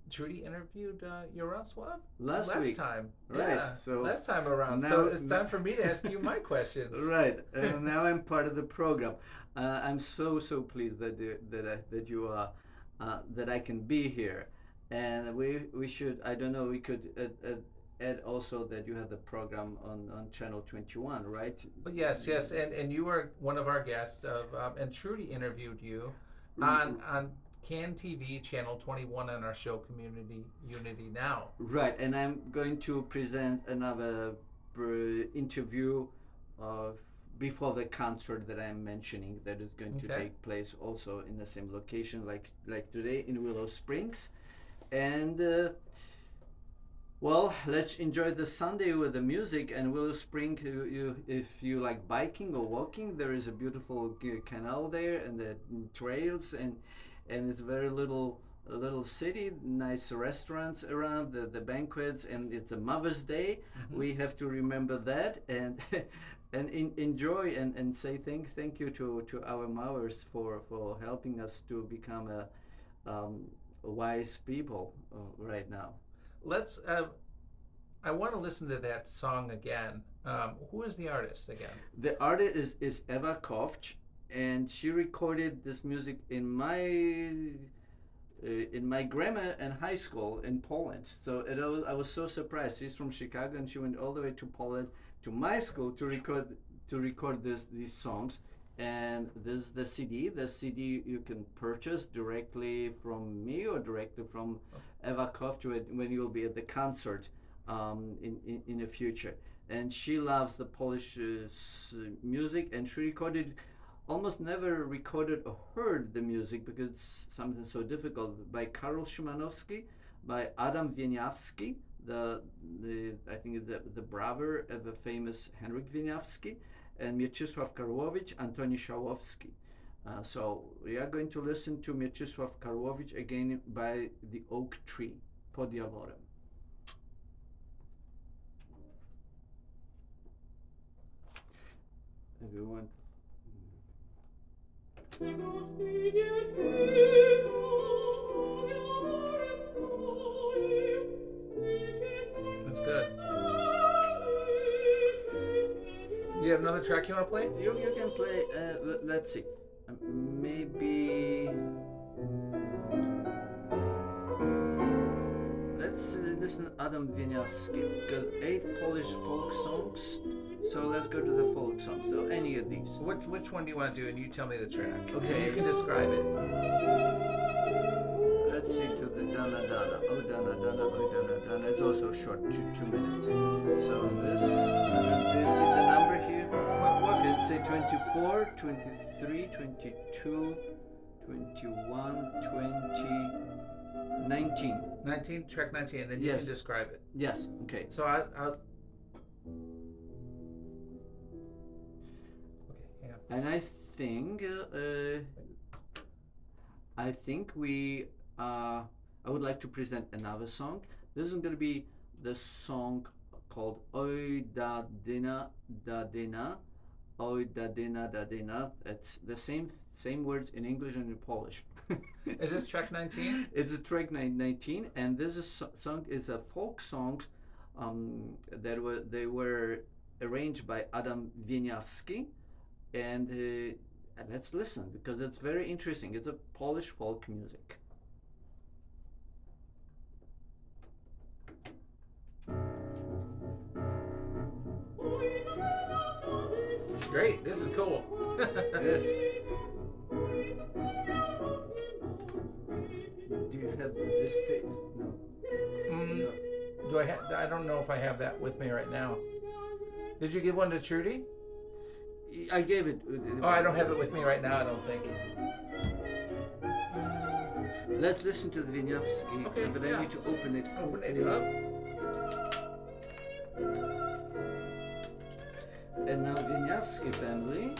Trudy interviewed Jaroslaw last week. time. Right. Yeah, So last time around. now- So it's time for me to ask you my questions. Right, and now I'm part of the program. I'm so pleased that you are that I can be here, and we should, I don't know, we could add also that you had the program on Channel 21, right? Yes, and you were one of our guests and Trudy interviewed you on CAN TV Channel 21 on our show Community Unity Now. Right, and I'm going to present another interview before the concert that I'm mentioning that is going to take place also in the same location like today in Willow Springs. And well, let's enjoy the Sunday with the music. And Willow Springs, if you like biking or walking, there is a beautiful canal there and the trails, and it's very little city, nice restaurants around, the banquets, and it's a Mother's Day. Mm-hmm. We have to remember that and enjoy and say thank you to our mothers for helping us to become a wise people right now. Let's. I want to listen to that song again. Who is the artist again? The artist is Eva Kovch, and she recorded this music in my grammar and high school in Poland. So I was so surprised. She's from Chicago, and she went all the way to Poland to my school to record these songs. And this is the CD. The CD you can purchase directly from me or directly from Eva Kovch when you will be at the concert in the future. And she loves the Polish music, and she almost never recorded or heard the music because it's something so difficult, by Karol Szymanowski, by Adam Wieniawski, I think the brother of the famous Henryk Wieniawski, and Mieczysław Karłowicz, Antoni Szałowski. So we are going to listen to Mieczysław Karłowicz again by the Oak Tree, Pod Jaworem. Everyone. That's good. Do you have another track you want to play? You can play, let's see, maybe, let's listen to Adam Wieniawski, because 8 Polish folk songs, so let's go to the folk songs, so any of these. Which one do you want to do, and you tell me the track. Okay. You can describe it. Let's see, to the Dana Dana, oh Dana Dana, oh Dana Dana, it's also short, 2 minutes. So this, do you see the number here? Let's say 24, 23, 22, 21, 20, 19. 19, track 19, and then you can describe it. Yes, okay. So I'll okay, hang on. And I think I would like to present another song. This is going to be the song called Oj da dyna da dyna. Oj da dyna da dyna. It's the same words in English and in Polish. Is this track 19? It's a track 19, and this song is a folk song they were arranged by Adam Wieniawski, and let's listen because it's very interesting. It's a Polish folk music. Great, this is cool. Yes. Do you have this tape? No. No. Do I have? I don't know if I have that with me right now. Did you give one to Trudy? I gave it. Oh, I don't have it with me right now, I don't think. Let's listen to the Wieniawski, Okay, but I need to open it. Open it up. And now Wieniawski family,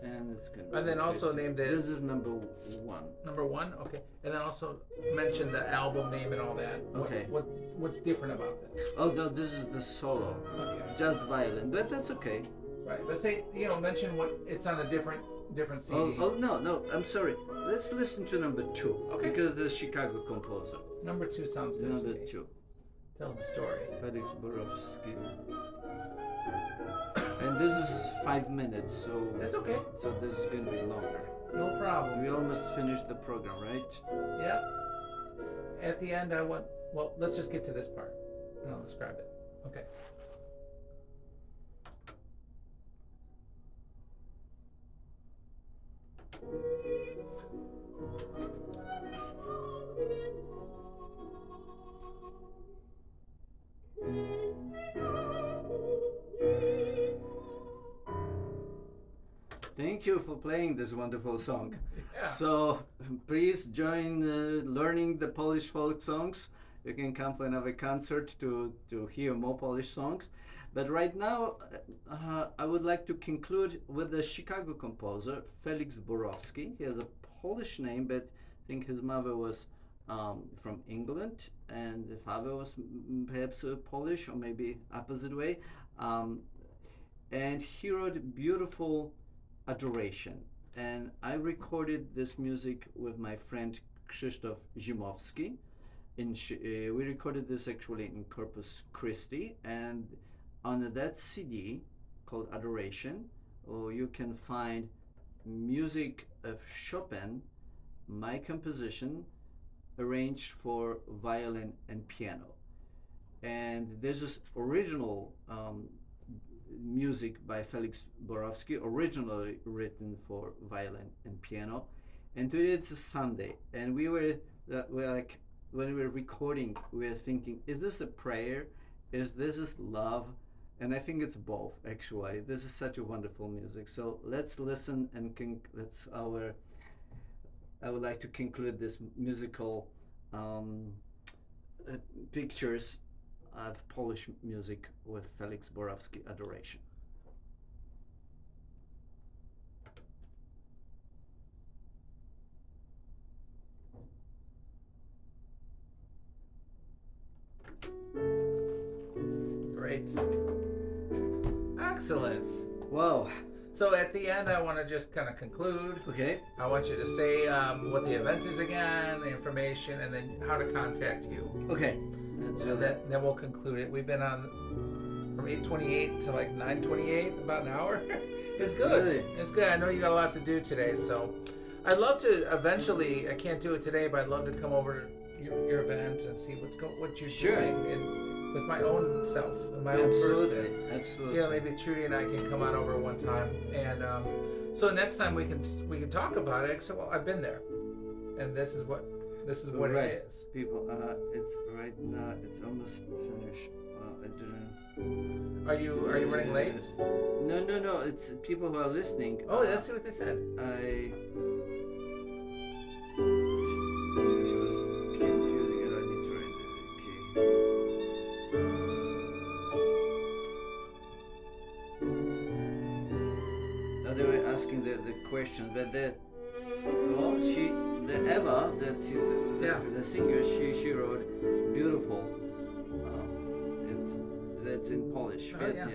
and it's gonna be And then also interesting. named it This is number 1. number 1. Okay, and then also mention the album name and all that. Okay. What's different about this? Oh no, this is the solo, Okay. just violin, but that's okay. Right, but say mention what it's on a different CD. Oh no, I'm sorry. Let's listen to number 2. Okay. Because the Chicago composer. Number 2 sounds good. Number to me. 2. Tell the story. Felix Borowski. And this is 5 minutes, so That's okay. so this is gonna be longer. No problem. We almost finished the program, right? Yeah. At the end, let's just get to this part, and I'll describe it. Okay. Thank you for playing this wonderful song. Yeah. So please join learning the Polish folk songs. You can come for another concert to hear more Polish songs. But right now, I would like to conclude with the Chicago composer, Felix Borowski. He has a Polish name, but I think his mother was from England, and the father was perhaps Polish, or maybe opposite way. And he wrote beautiful adoration. And I recorded this music with my friend Krzysztof Zimowski. We recorded this actually in Corpus Christi, and on that CD called Adoration, you can find music of Chopin, my composition, arranged for violin and piano. And there's this original music by Felix Borowski, originally written for violin and piano. And today it's a Sunday, and we're like, when we were recording, we were thinking, is this a prayer? Is this love? And I think it's both, actually. This is such a wonderful music. So let's listen, and I would like to conclude this musical pictures of Polish music with Felix Borowski, Adoration. Great. Excellent. Wow. So at the end, I want to just kind of conclude. Okay. I want you to say what the event is again, the information, and then how to contact you. Okay. Let's do And that. then we'll conclude it. We've been on from 8:28 to like 9:28, about an hour. It's good. Really? It's good. I know you got a lot to do today, so I'd love to eventually. I can't do it today, but I'd love to come over to your event and see what you're Sure. doing, and with my own self, with my own person. Absolutely. You know, maybe Trudy and I can come on over one time, and so next time we can talk about it. So, well, I've been there, and this is what Right. it is. People, it's right now. It's almost finished. I didn't. Are you running late? No. It's people who are listening. Oh, that's what they said. She was confusing, and I need to write the key. Now they were asking the question, but the Eva, the singer, she wrote beautiful. That's in Polish. Oh, yeah.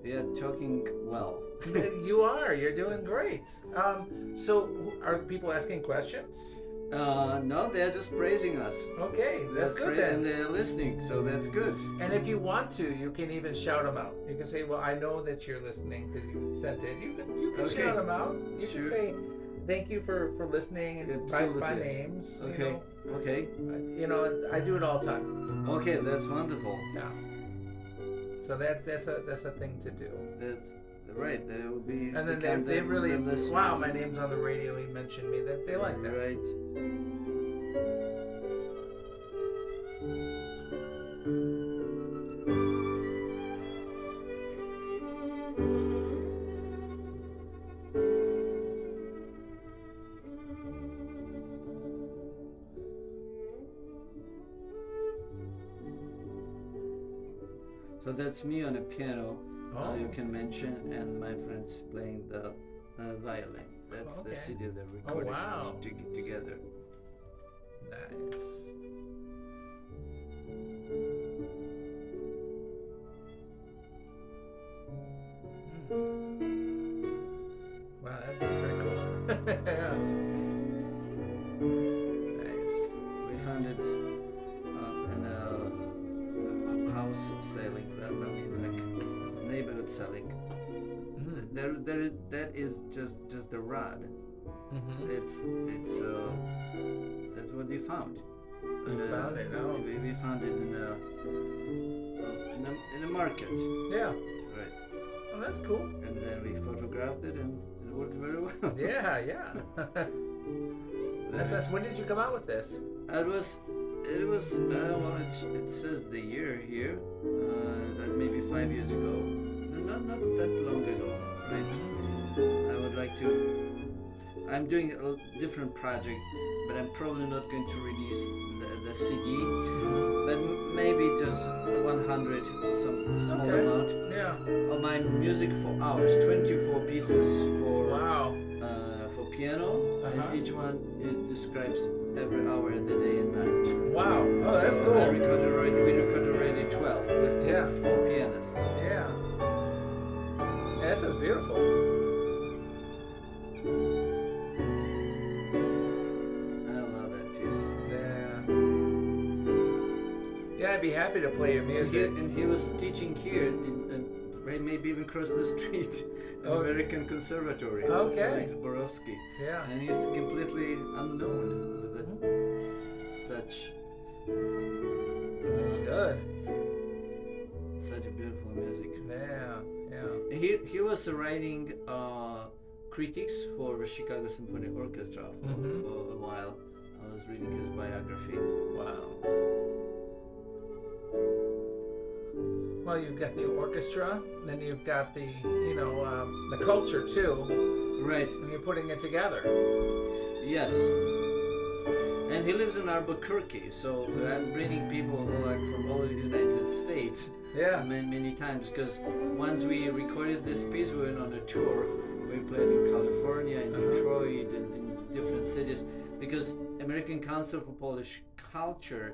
Yeah, talking well. You're doing great. So are people asking questions? No, they're just praising us. Okay, that's good then. And they're listening, so that's good. And if you want to, you can even shout them out. You can say, "Well, I know that you're listening because you sent it." You can Okay. shout them out. You Sure. can say, "Thank you for listening," and by Absolutely. names. Okay. Okay. You know, I do it all the time. Okay, that's wonderful. Yeah. So that's a thing to do. That's right. That would be. And then become they the really, listener. wow, my name's on the radio. He mentioned me. That they like that. Right. So So that's me on a piano, you Oh. can mention, and my friends playing the violin. That's Okay. the CD that we recorded wow. together. Nice. Wow, that's pretty cool. Yeah. Nice. We found it in a house selling. I mean, like neighborhood selling. That is just a rod. Mm-hmm. It's that's what we found. You found it, oh. We found it in a market. Yeah. Right. Oh, that's cool. And then we photographed it, and it worked very well. Yeah, yeah. That's when did you come out with this? It was well, it says the year here, that maybe 5 years ago, not that long ago. Right? I would like to. I'm doing a different project, but I'm probably not going to release the CD, but maybe just 100, some small Okay. amount Yeah. of my music for hours, 24 pieces for Wow. for piano, Uh-huh. and each one it describes every hour of the day and night. Wow. Oh, that's So cool. we recorded already 12 with Yeah. four pianists. Yeah. This is beautiful. I love that piece. Yeah. Yeah, I'd be happy to play your music. And he was teaching here, right, maybe even across the street, at Oh. American Conservatory. Okay. Felix Borowski. Yeah. And he's completely unknown with Mhm. such That's good. such a beautiful music. Yeah. Yeah. He was writing critiques for the Chicago Symphony Orchestra Mhm. for a while. I was reading his biography. Wow. Well, you've got the orchestra, then you've got the, the culture too, Right. and you're putting it together. Yes. And he lives in Albuquerque, so I'm bringing people like from all the United States Yeah. many times, because once we recorded this piece, we went on a tour. We played in California, in Detroit, and in different cities, because American Council for Polish Culture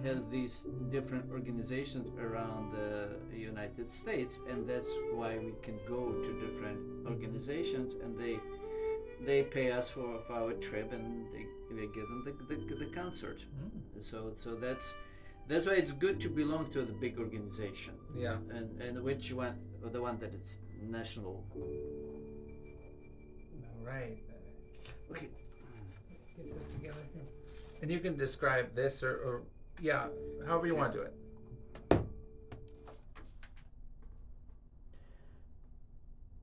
has these different organizations around the United States, and that's why we can go to different organizations, and they pay us for our trip, and they give them the concert. So that's why it's good to belong to the big organization. Yeah. And which one, the one that is national. All right. Okay. Get this together here. And you can describe this or yeah, however you want to do it.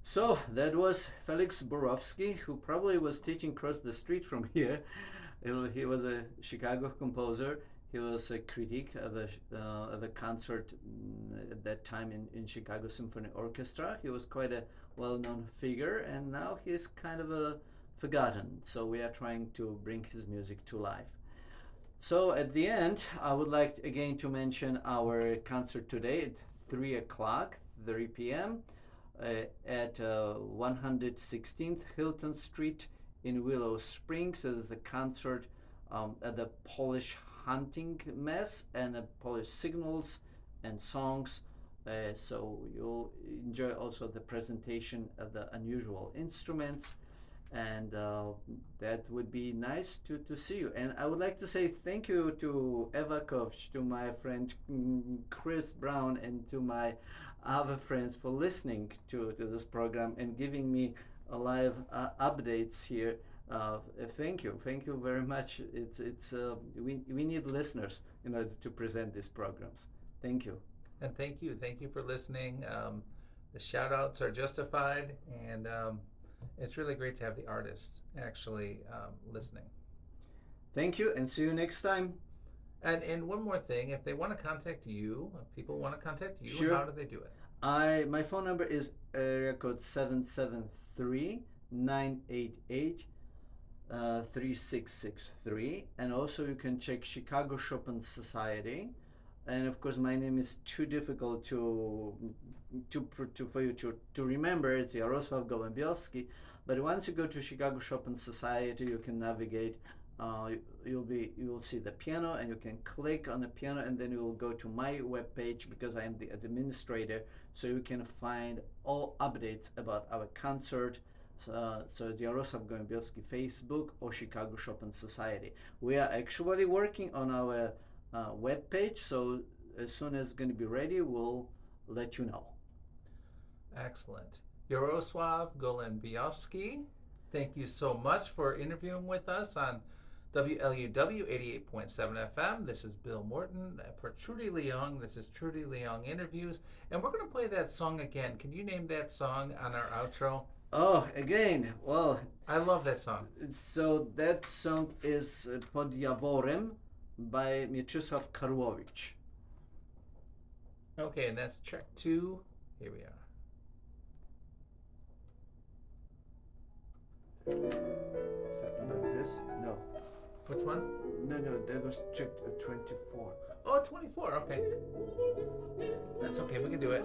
So that was Felix Borowski, who probably was teaching across the street from here. He was a Chicago composer. He was a critic of a concert at that time in Chicago Symphony Orchestra. He was quite a well-known figure, and now he's kind of forgotten. So we are trying to bring his music to life. So at the end, I would like again to mention our concert today at 3 o'clock, 3 p.m. At 116th Hilton Street in Willow Springs. There's a concert at the Polish Hunting Mess and Polish signals and songs. So you'll enjoy also the presentation of the unusual instruments, and that would be nice to see you. And I would like to say thank you to Eva Kovch, to my friend Chris Brown, and to my other friends for listening to this program and giving me live updates here. Thank you very much. We need listeners in order to present these programs. Thank you. And thank you for listening. The shout outs are justified, and it's really great to have the artists actually listening. Thank you, and see you next time. And one more thing, if they want to contact you, if people want to contact you, Sure. how do they do it? My phone number is area code 773-988-3663, and also you can check Chicago Chopin Society and of course my name is too difficult for you to remember. It's Jarosław Golembiowski. But once you go to Chicago Chopin Society, you can navigate. You will see the piano, and you can click on the piano, and then you will go to my webpage because I am the administrator. So you can find all updates about our concert. So it's Jarosław Gołębiowski Facebook or Chicago Chopin Society. We are actually working on our webpage. So as soon as it's going to be ready, we'll let you know. Excellent. Jarosław Golembiowski, thank you so much for interviewing with us on WLUW 88.7 FM. This is Bill Morton for Trudy Leung. This is Trudy Leung Interviews. And we're going to play that song again. Can you name that song on our outro? Oh, again, well... I love that song. So that song is Pod Jaworem by Mieczysław Karłowicz. Okay, and that's track 2. Here we are. About this? No. Which one? No, that was track 24. Oh, 24, okay. That's okay, we can do it.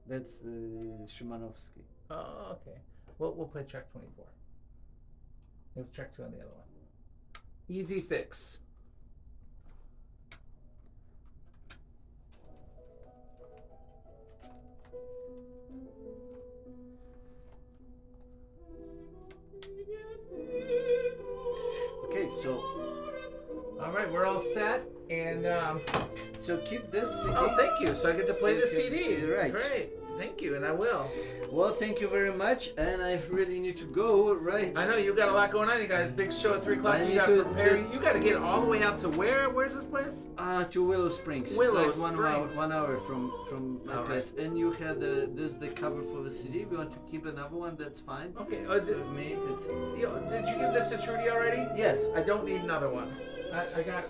That's Szymanowski. Oh, okay. We'll play track 24. It was track 2 on the other one. Easy fix. Okay, so... All right, we're all set, and So keep this CD. oh, thank you. So I get to play the Okay, CD. right. Great. Thank you, and I will. Well, thank you very much, and I really need to go, right? I know you got a lot going on. You got a big show at 3 o'clock. I You need got to to prepare. get- You got to get all the way out to where? Where's this place? To Willow Springs. Willow like Springs. 1 hour from my All right. place. And you had this the cover for the CD. We want to keep another one. That's fine. Okay. For me, it's Did you give this to Trudy already? yes. I don't need another one. I got